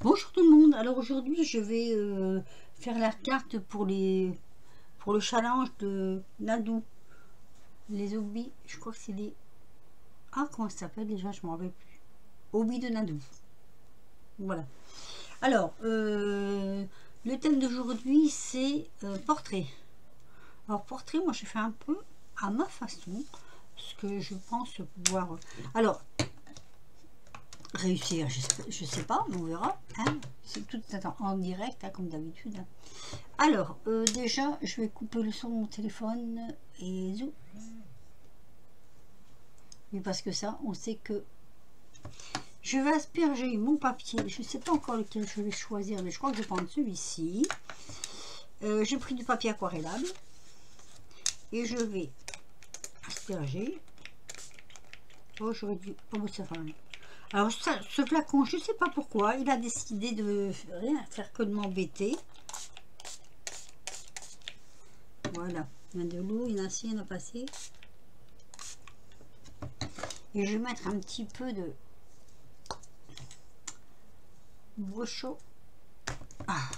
Bonjour tout le monde, alors aujourd'hui je vais faire la carte pour le challenge de Nadou, les hobbies, je crois que c'est les... Ah, comment ça s'appelle déjà, je m'en rappelle plus. Hobbies de Nadou, voilà. Alors, le thème d'aujourd'hui c'est portrait. Alors portrait, moi je fais un peu à ma façon, ce que je pense pouvoir... Alors, réussir, je sais pas, on verra, hein. C'est tout en direct, hein, comme d'habitude, hein. Alors, déjà, je vais couper le son de mon téléphone et zou. Oui, parce que ça, on sait que je vais asperger mon papier. Je ne sais pas encore lequel je vais choisir, mais je crois que je vais prendre celui-ci. J'ai pris du papier aquarellable et je vais asperger. Oh, j'aurais dû... Oh, ça va. Alors, ça, ce flacon, je ne sais pas pourquoi, il a décidé de rien faire que de m'embêter. Voilà, il y a de l'eau, il y en a assez, il y en a passé. Et je vais mettre un petit peu de brochot. Ah.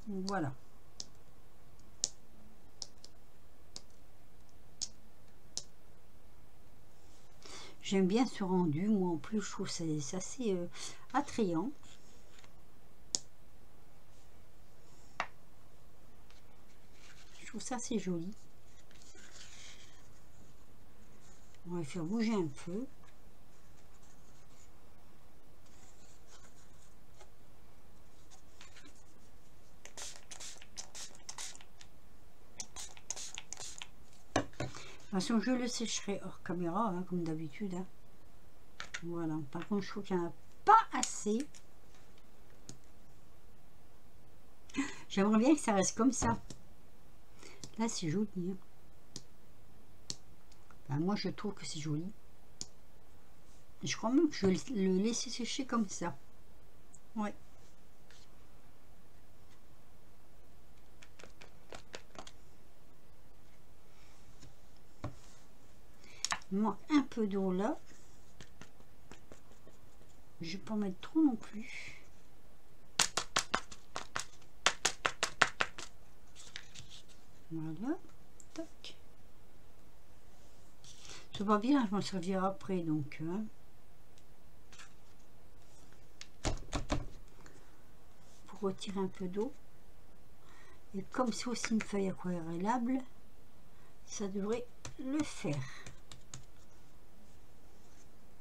Voilà. J'aime bien ce rendu, moi en plus je trouve ça c'est assez attrayant. Je trouve ça assez joli. On va faire bouger un peu. De toute façon, je le sécherai hors caméra, hein, comme d'habitude. Hein. Voilà. Par contre, je trouve qu'il n'y en a pas assez. J'aimerais bien que ça reste comme ça. Là, c'est joli. Hein. Enfin, moi, je trouve que c'est joli. Je crois même que je vais le laisser sécher comme ça. Ouais. Il manque un peu d'eau là. Je vais pas en mettre trop non plus. Voilà. Tac. C'est pas bien, je m'en servirai après donc. Hein. Pour retirer un peu d'eau. Et comme c'est aussi une feuille aquarellable, ça devrait le faire.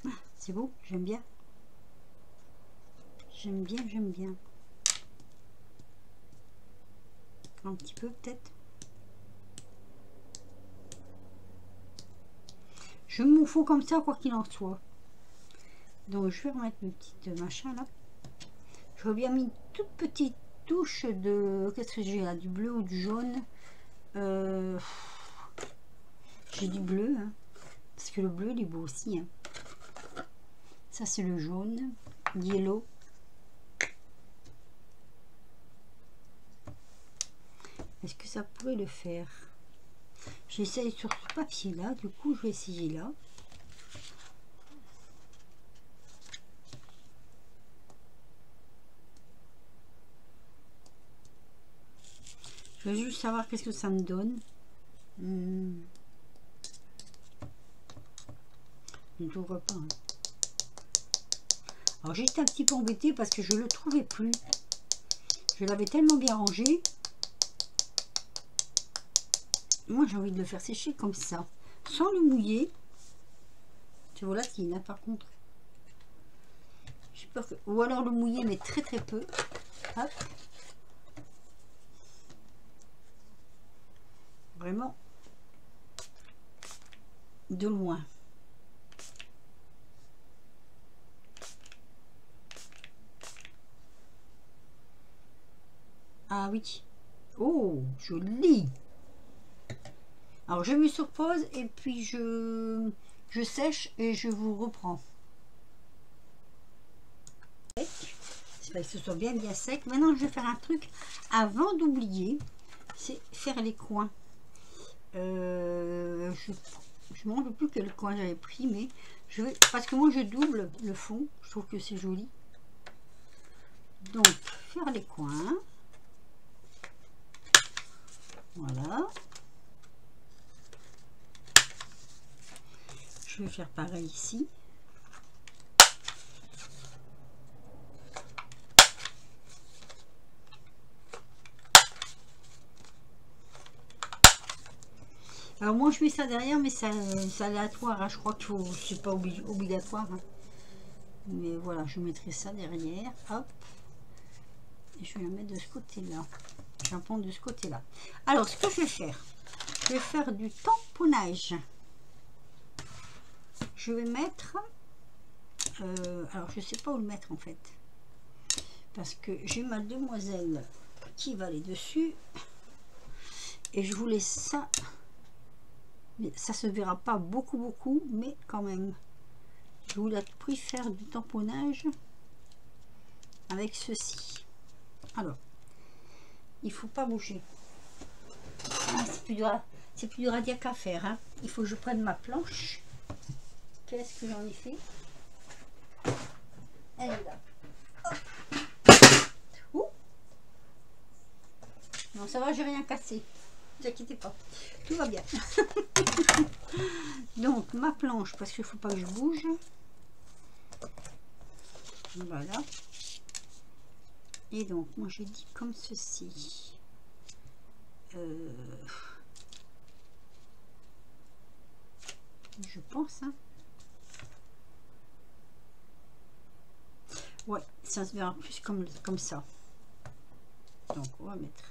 Ah, c'est beau, j'aime bien. J'aime bien, j'aime bien. Un petit peu peut-être. Je m'en fous comme ça, quoi qu'il en soit. Donc je vais remettre mes petites machins là. J'aurais bien mis une toute petite touche de... Qu'est-ce que j'ai là? Du bleu ou du jaune? J'ai du bleu, hein, parce que le bleu il est beau aussi. Hein. Ça c'est le jaune, yellow. Est-ce que ça pourrait le faire? J'essaye sur ce papier là, du coup je vais essayer là. Je veux juste savoir qu'est-ce que ça me donne. Je ne l'ouvre pas. Hein. Alors j'étais un petit peu embêtée parce que je le trouvais plus. Je l'avais tellement bien rangé. Moi j'ai envie de le faire sécher comme ça, sans le mouiller. C'est volatile, hein, par contre. J'ai peur que... Ou alors le mouiller, mais très très peu. Hop. Vraiment de loin. Ah oui. Oh, joli. Alors je me sur pause et puis je sèche et je vous reprends. C'est pas que ce soit bien sec. Maintenant je vais faire un truc avant d'oublier, c'est faire les coins. Je ne me rappelle plus quel coin j'avais pris, mais parce que moi je double le fond, je trouve que c'est joli. Donc faire les coins. Voilà. Je vais faire pareil ici. Alors moi je mets ça derrière, mais c'est aléatoire, hein. Je crois qu'il faut, c'est pas obligatoire, hein. Mais voilà, je mettrai ça derrière, hop, et je vais la mettre de ce côté-là. Je vais prendre de ce côté-là. Alors ce que je vais faire du tamponnage. Je vais mettre, alors je sais pas où le mettre en fait, parce que j'ai ma demoiselle qui va aller dessus, et je voulais ça. Mais ça se verra pas beaucoup, mais quand même. Je voulais à tout prix faire du tamponnage avec ceci. Alors, il faut pas bouger. Ah, c'est plus du radiaque à faire, hein. Il faut que je prenne ma planche. Qu'est-ce que j'en ai fait? Elle est là. Hop. Ouh. Non, ça va, j'ai rien cassé. Ne vous inquiétez pas, tout va bien. Donc ma planche, parce qu'il ne faut pas que je bouge. Voilà. Et donc moi j'ai dit comme ceci. Je pense, hein. Ouais, ça se verra plus comme ça. Donc on va mettre.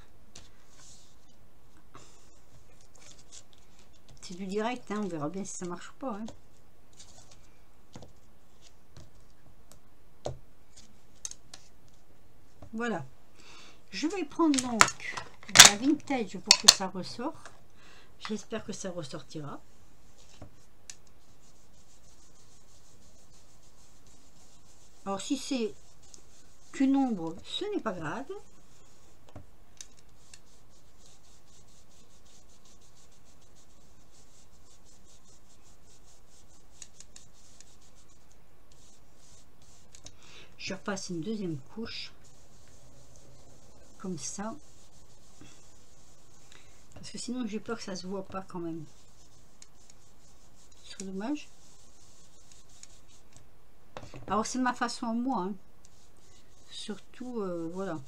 C'est du direct, hein, on verra bien si ça marche ou pas, hein. Voilà. Je vais prendre donc de la vintage pour que ça ressort. J'espère que ça ressortira. Alors si c'est qu'une ombre, ce n'est pas grave. Je repasse une deuxième couche comme ça, parce que sinon j'ai peur que ça se voit pas quand même. C'est dommage. Alors c'est ma façon à moi, hein. Surtout voilà,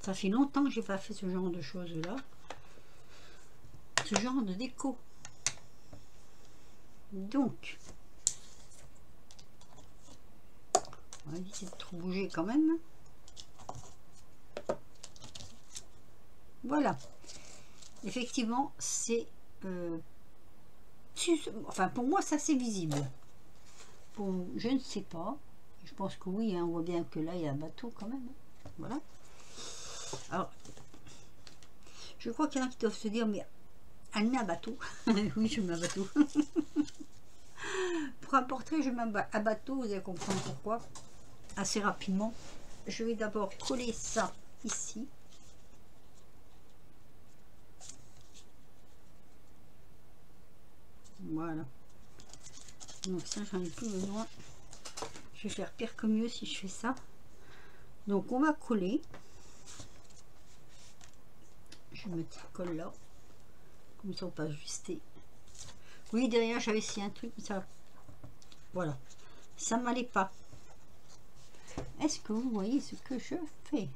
ça fait longtemps que j'ai pas fait ce genre de choses là, ce genre de déco. Donc on va éviter de trop bouger quand même. Voilà, effectivement c'est enfin pour moi ça c'est visible. Pour, je ne sais pas, je pense que oui, hein, on voit bien que là il y a un bateau quand même, hein. Voilà. Alors je crois qu'il y en a qui doivent se dire, mais elle met un bateau. Oui, je mets un bateau. Pour un portrait je mets un bateau, vous allez comprendre pourquoi assez rapidement. Je vais d'abord coller ça ici. Voilà. Donc ça j'en ai plus besoin. Je vais faire pire que mieux si je fais ça. Donc on va coller. Je me colle là. Comme ça on peut ajuster. Oui, derrière j'avais essayé un truc, ça. Voilà. Ça m'allait pas. Est-ce que vous voyez ce que je fais?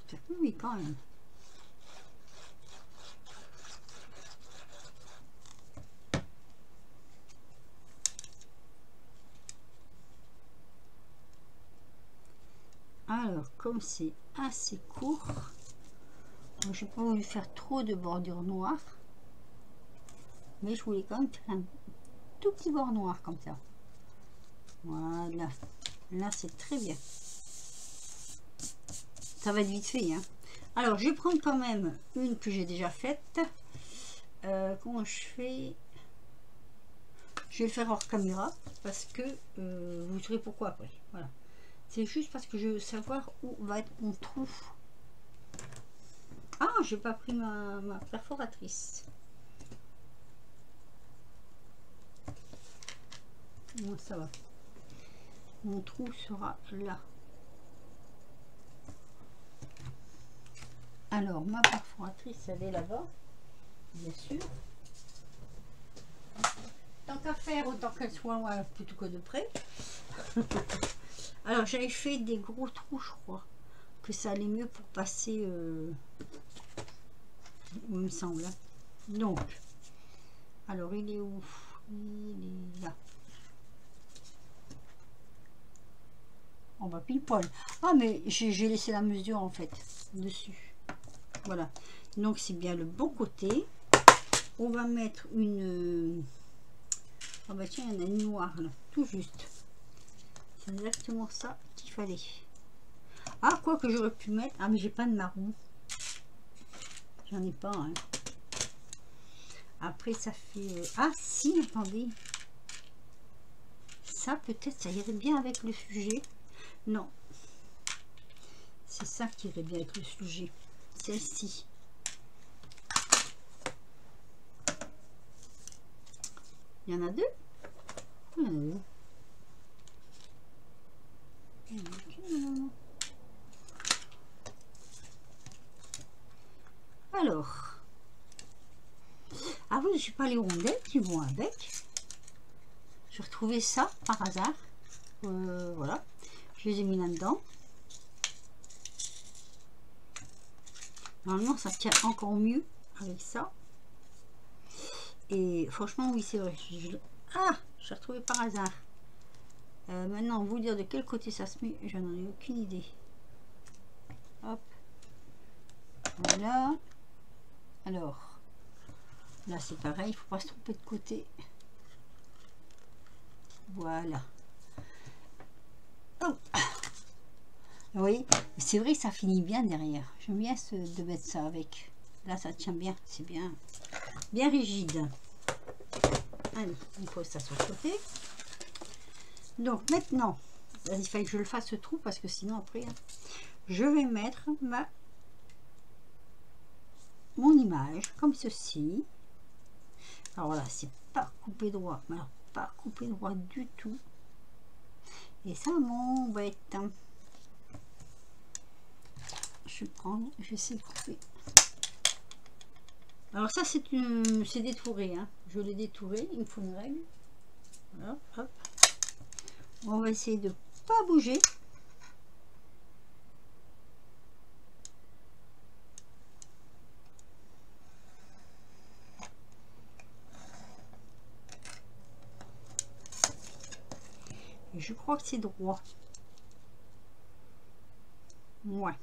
J'espère que oui quand même. Alors, comme c'est assez court, je n'ai pas voulu faire trop de bordure noire, mais je voulais quand même faire un tout petit bord noir comme ça. Voilà, là c'est très bien. Ça va être vite fait, hein. Alors, je vais prendre quand même une que j'ai déjà faite. Comment je fais? Je vais le faire hors caméra parce que vous saurez pourquoi après. Voilà. C'est juste parce que je veux savoir où va être mon trou. Ah, j'ai pas pris ma perforatrice. Bon, ça va. Mon trou sera là. Alors, ma perforatrice, elle est là-bas, bien sûr. Tant qu'à faire, autant qu'elle soit loin plutôt que de près. Alors, j'avais fait des gros trous, je crois. Que ça allait mieux pour passer, il me semble. Donc, alors, il est où? Il est là. On va pile poil. Ah, mais j'ai laissé la mesure, en fait, dessus. Voilà. Donc, c'est bien le bon côté. On va mettre une... Ah bah tiens, il y en a une noire là, tout juste. C'est exactement ça qu'il fallait. Ah, quoi que j'aurais pu mettre... Ah, mais j'ai pas de marron. J'en ai pas, hein. Après, ça fait... Ah, si, attendez. Ça, peut-être, ça irait bien avec le sujet. Non. C'est ça qui irait bien avec le sujet. Celle-ci. Il y en a deux. Il y en a deux. Alors, ah oui, je sais pas les rondelles qui vont avec. J'ai retrouvé ça par hasard. Voilà, je les ai mis là-dedans. Normalement, ça tient encore mieux avec ça. Et franchement, oui, c'est vrai. Ah, j'ai retrouvé par hasard. Maintenant, vous dire de quel côté ça se met, je n'en ai aucune idée. Hop. Voilà. Alors, là, c'est pareil, il ne faut pas se tromper de côté. Voilà. Oh. Vous voyez, c'est vrai que ça finit bien derrière. J'aime bien de mettre ça avec. Là, ça tient bien, c'est bien rigide. Allez, on pose ça sur le côté. Donc maintenant, il fallait que je le fasse ce trou parce que sinon après, je vais mettre mon image comme ceci. Alors là, c'est pas coupé droit, alors pas coupé droit du tout. Et ça m'embête. Je vais prendre, je vais essayer de couper. Alors ça, c'est détouré, hein. Je l'ai détouré, il me faut une règle. Voilà, hop. On va essayer de pas bouger. Et je crois que c'est droit. Ouais.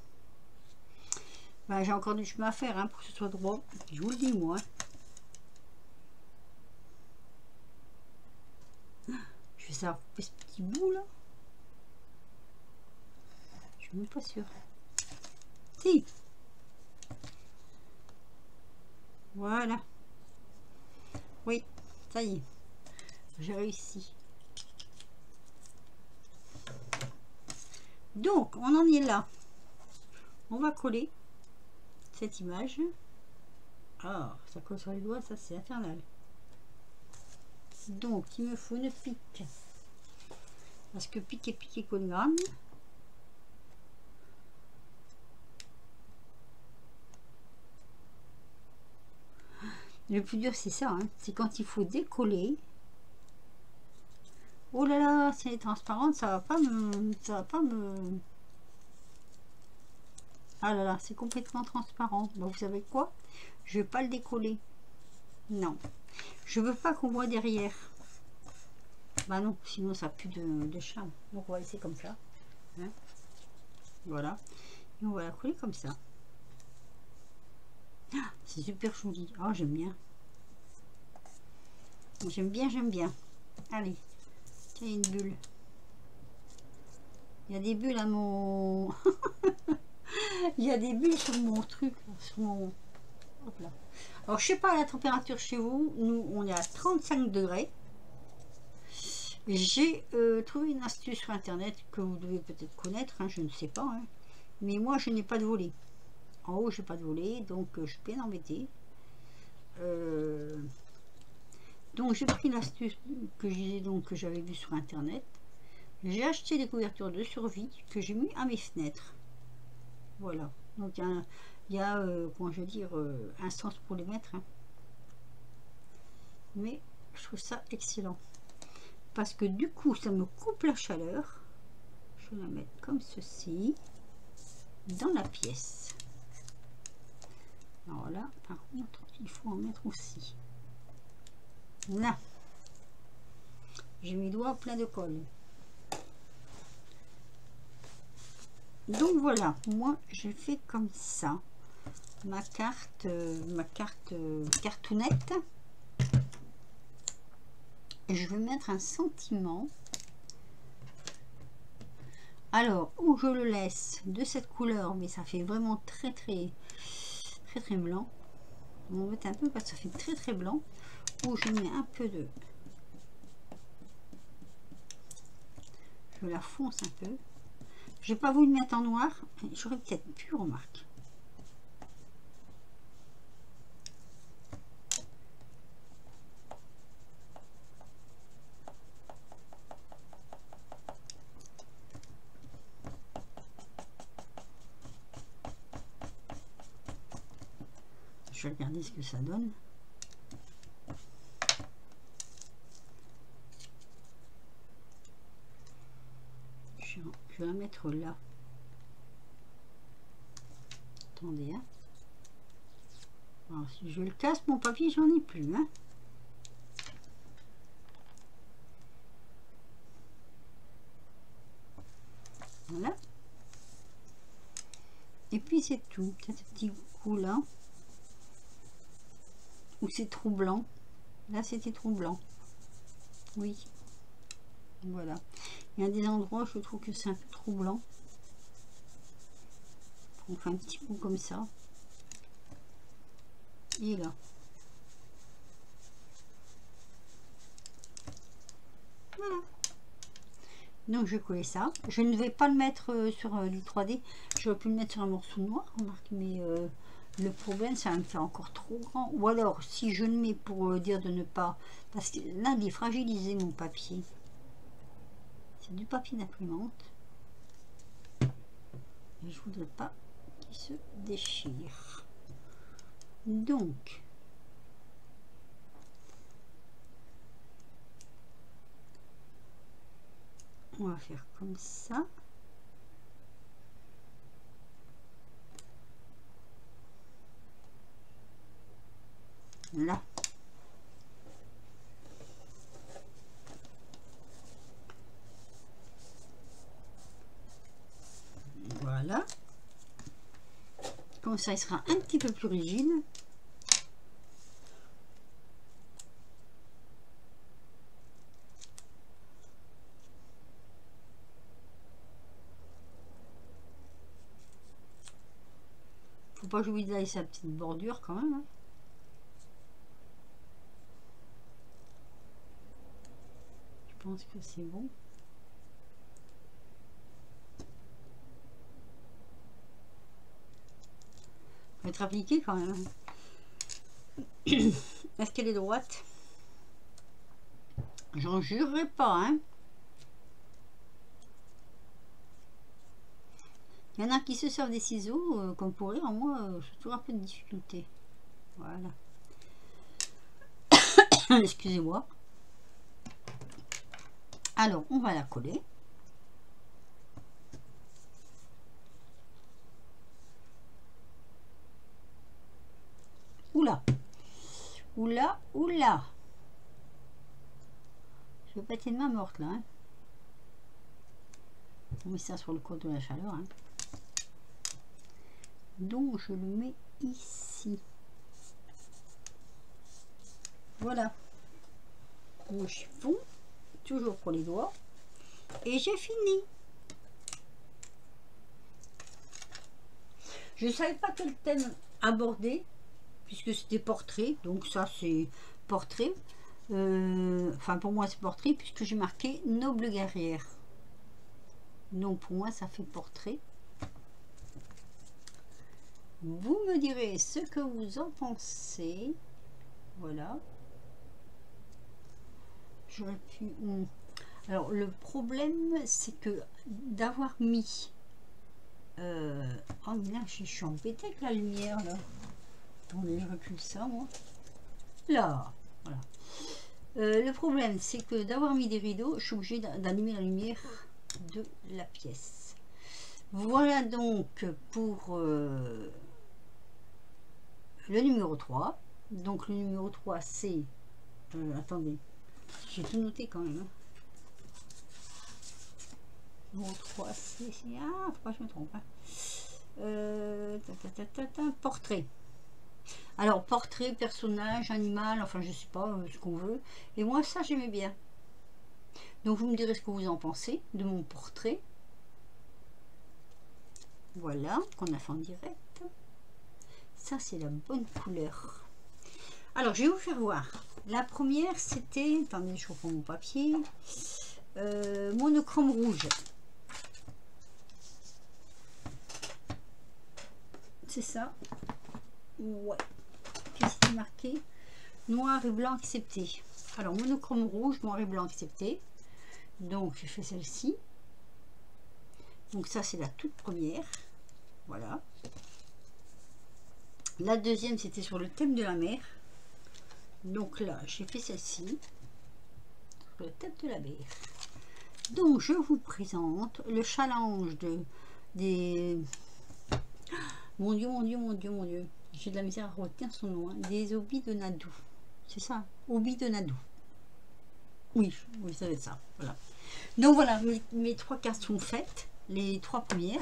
Ben, j'ai encore du chemin à faire, hein, pour que ce soit droit. Je vous le dis, moi. Je vais savoir couper ce petit bout là. Je suis même pas sûre. Si. Voilà. Oui, ça y est. J'ai réussi. Donc, on en est là. On va coller cette image. Ah, ça colle sur les doigts, ça c'est infernal. Donc, il me faut une pique. Parce que piquer colligramme. Le plus dur, c'est ça, hein. C'est quand il faut décoller. Oh là là, si elle est transparente, ça va pas me... Ah là là, c'est complètement transparent. Donc, vous savez quoi? Je vais pas le décoller. Non. Je veux pas qu'on voit derrière. Bah non, sinon ça pue de charme. Donc, on va laisser comme ça. Hein, voilà. Et on va la coller comme ça. Ah, c'est super joli. Oh, j'aime bien. J'aime bien, j'aime bien. Allez. Tiens, il y a une bulle. Il y a des bulles à mon... Il y a des bulles sur mon truc. Sur mon... Hop là. Alors, je sais pas la température chez vous. Nous, on est à 35 degrés. J'ai trouvé une astuce sur internet que vous devez peut-être connaître. Hein, je ne sais pas. Hein. Mais moi, je n'ai pas de volet. En haut, j'ai pas de volet, donc je suis bien embêtée. Donc j'ai pris l'astuce que je disais, donc que j'avais vue sur internet. J'ai acheté des couvertures de survie que j'ai mis à mes fenêtres. Voilà. Donc il y a comment je veux dire, un sens pour les mettre. Hein. Mais je trouve ça excellent. Parce que du coup, ça me coupe la chaleur. Je vais la mettre comme ceci. Dans la pièce. Alors là, par contre, il faut en mettre aussi. Là. J'ai mes doigts pleins de colle. Donc voilà, moi je fais comme ça ma carte cartoonette. Et je vais mettre un sentiment. Alors, où je le laisse de cette couleur, mais ça fait vraiment très blanc. On va mettre un peu parce que ça fait très blanc. Où je mets un peu de... Je la fonce un peu. J'ai pas voulu mettre en noir. J'aurais peut-être pu, remarquer. Je vais regarder ce que ça donne. Je vais la mettre là. Attendez, hein. Alors, si je le casse, mon papier, j'en ai plus, hein. Voilà. Et puis c'est tout. Peut-être un petit coup là. Où c'est trop blanc. Là, c'était trop blanc. Oui. Voilà. Il y a des endroits où je trouve que c'est un peu trop blanc. On fait un petit coup comme ça. Et là. Voilà. Donc je vais coller ça. Je ne vais pas le mettre sur du 3D. J'aurais pu le mettre sur un morceau noir, remarque, mais le problème, ça va me faire encore trop grand. Ou alors, si je le mets pour dire de ne pas... Parce que là, il est fragilisé, mon papier. C'est du papier d'imprimante. Et je voudrais pas qu'il se déchire. Donc... on va faire comme ça. Là. Voilà. Comme ça, il sera un petit peu plus rigide. Faut pas que j'oublie de laisser sa petite bordure quand même. Hein. Je pense que c'est bon. Faut être appliqué quand même. Est-ce qu'elle est droite? J'en jurerai pas, hein. Il y en a qui se servent des ciseaux, comme pour rire, moi, j'ai toujours un peu de difficulté. Voilà. Excusez-moi. Alors, on va la coller. Oula. Oula, oula. Je vais pas être une main morte là. Hein. On met ça sur le côté de la chaleur. Hein. Donc je le mets ici. Voilà. Mon chiffon, toujours pour les doigts. Et j'ai fini. Je ne savais pas quel thème aborder, puisque c'était portrait. Donc ça c'est portrait. Enfin pour moi c'est portrait, puisque j'ai marqué noble guerrière. Donc pour moi ça fait portrait. Vous me direz ce que vous en pensez. Voilà. J'aurais pu... Alors, le problème, c'est que d'avoir mis... Oh, mais là, je suis embêtée avec la lumière, là. Attendez, je recule ça, moi. Là, voilà. Le problème, c'est que d'avoir mis des rideaux, je suis obligée d'allumer la lumière de la pièce. Voilà donc pour le numéro 3. Donc, le numéro 3, c'est... attendez, j'ai tout noté quand même. Numéro 3, c'est... Ah, pourquoi je me trompe, hein. Portrait. Alors, portrait, personnage, animal, enfin, je sais pas, ce qu'on veut. Et moi, ça, j'aimais bien. Donc, vous me direz ce que vous en pensez de mon portrait. Voilà, qu'on a fait en direct. Ça, c'est la bonne couleur. Alors, je vais vous faire voir. La première, c'était... Attendez, je reprends mon papier. Monochrome rouge. C'est ça. Ouais. Qu'est-ce qui est marqué? Noir et blanc accepté. Alors, monochrome rouge, noir et blanc accepté. Donc, j'ai fait celle-ci. Donc, ça, c'est la toute première. Voilà. La deuxième, c'était sur le thème de la mer. Donc là, j'ai fait celle-ci. Sur le thème de la mer. Donc, je vous présente le challenge des... Mon Dieu, mon Dieu, mon Dieu, mon Dieu. J'ai de la misère à retenir son nom. Hein. Des Hobbies de Nadou. C'est ça, Hobbies de Nadou. Oui, oui, ça va être ça. Voilà. Donc voilà, mes 3 cartes sont faites. Les 3 premières.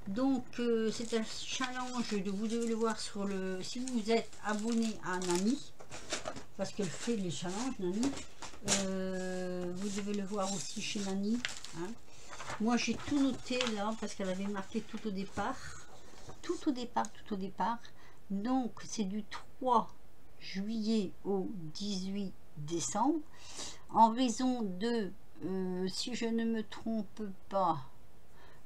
Donc, c'est un challenge, vous devez le voir sur le... Si vous êtes abonné à Nani, parce qu'elle fait les challenges, Nani, vous devez le voir aussi chez Nani. Hein. Moi, j'ai tout noté là, parce qu'elle avait marqué tout au départ. Tout au départ. Donc, c'est du 3 juillet au 18 décembre. En raison de, si je ne me trompe pas,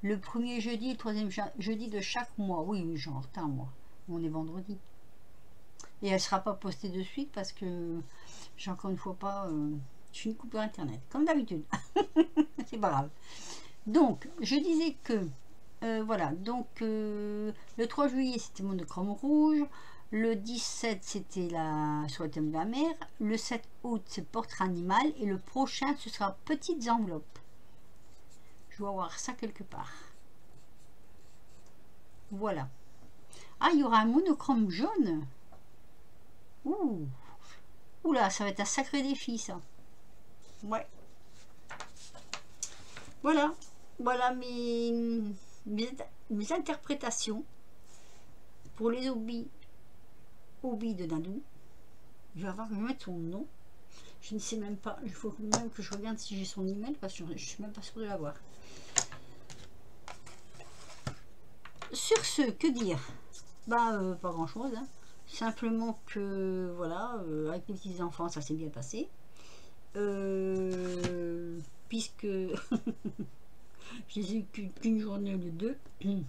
le premier jeudi et le troisième jeudi de chaque mois. Oui, oui, j'ai en retard, moi. On est vendredi. Et elle ne sera pas postée de suite parce que j'ai encore une fois pas... je suis une coupure internet, comme d'habitude. C'est pas grave. Donc, je disais que... voilà, donc le 3 juillet, c'était monochrome rouge. Le 17, c'était sur le thème de la mer. Le 7 août, c'est portrait animal. Et le prochain, ce sera petites enveloppes. Je dois avoir ça quelque part. Voilà. Ah, il y aura un monochrome jaune. Ouh. Oula, ça va être un sacré défi, ça. Ouais. Voilà. Voilà mes interprétations pour les hobbies de Nadou. Je vais avoir que je mette son nom. Je ne sais même pas. Il faut même que je regarde si j'ai son email parce que je ne suis même pas sûre de l'avoir. Sur ce, que dire? Bah, pas grand chose. Hein. Simplement que, voilà, avec les petits enfants, ça s'est bien passé. Puisque je les ai eu qu'une journée ou deux. Je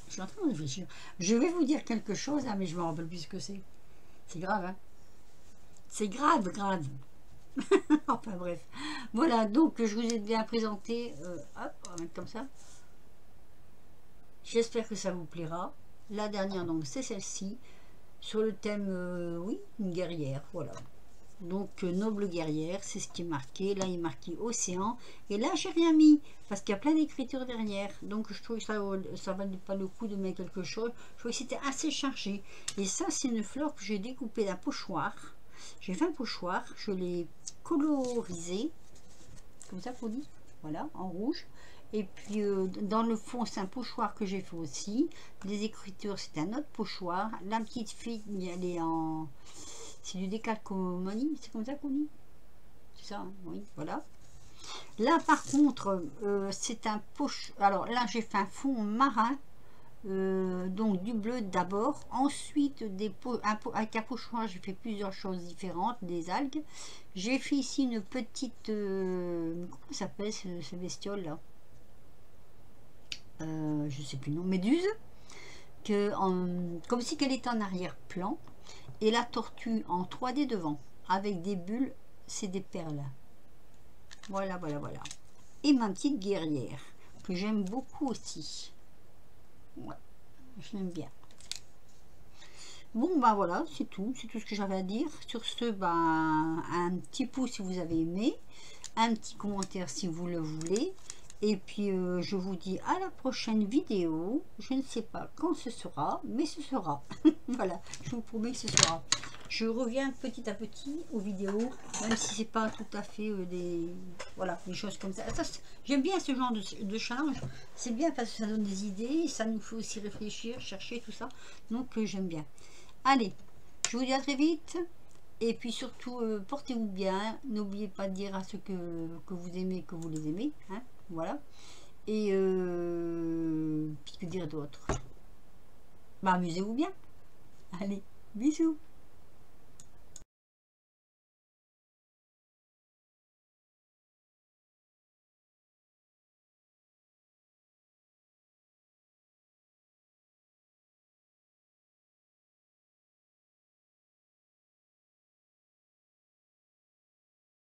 suis en train de réfléchir. Je vais vous dire quelque chose, hein, mais je me rappelle plus ce que c'est. C'est grave, hein. C'est grave. Enfin bref. Voilà, donc je vous ai bien présenté. Hop, on va mettre comme ça. J'espère que ça vous plaira. La dernière, donc, c'est celle-ci. Sur le thème, oui, une guerrière, voilà. Donc, noble guerrière, c'est ce qui est marqué. Là, il est marqué océan. Et là, j'ai rien mis, parce qu'il y a plein d'écritures derrière. Donc, je trouve que ça valait pas le coup de mettre quelque chose. Je trouvais que c'était assez chargé. Et ça, c'est une fleur que j'ai découpée d'un pochoir. J'ai fait un pochoir, je l'ai colorisé, comme ça qu'on dit, voilà, en rouge. Et puis dans le fond, c'est un pochoir que j'ai fait aussi. Les écritures, c'est un autre pochoir. La petite fille, elle est en... C'est du décalcomanie, c'est comme ça qu'on dit? C'est ça, hein, oui, voilà. Là, par contre, c'est un pochoir. Alors là, j'ai fait un fond marin. Donc du bleu d'abord, ensuite avec un pochoir j'ai fait plusieurs choses différentes, des algues. J'ai fait ici une petite comment ça s'appelle ce bestiole là, je sais plus le nom, Méduse, comme si qu'elle était en arrière-plan, et la tortue en 3D devant, avec des bulles, c'est des perles. Voilà, voilà, voilà. Et ma petite guerrière, que j'aime beaucoup aussi. Ouais, je l'aime bien. Bon, ben voilà, c'est tout ce que j'avais à dire. Sur ce, ben, un petit pouce si vous avez aimé, un petit commentaire si vous le voulez. Et puis, je vous dis à la prochaine vidéo. Je ne sais pas quand ce sera, mais ce sera. Voilà, je vous promets que ce sera. Je reviens petit à petit aux vidéos, même si c'est pas tout à fait voilà, des choses comme ça. J'aime bien ce genre de challenge. C'est bien parce que ça donne des idées, ça nous fait aussi réfléchir, chercher tout ça. Donc, j'aime bien. Allez, je vous dis à très vite. Et puis surtout, portez-vous bien. N'oubliez pas de dire à ceux que vous aimez que vous les aimez. Hein, voilà. Et puis que dire d'autre? Bah, amusez-vous bien. Allez, bisous.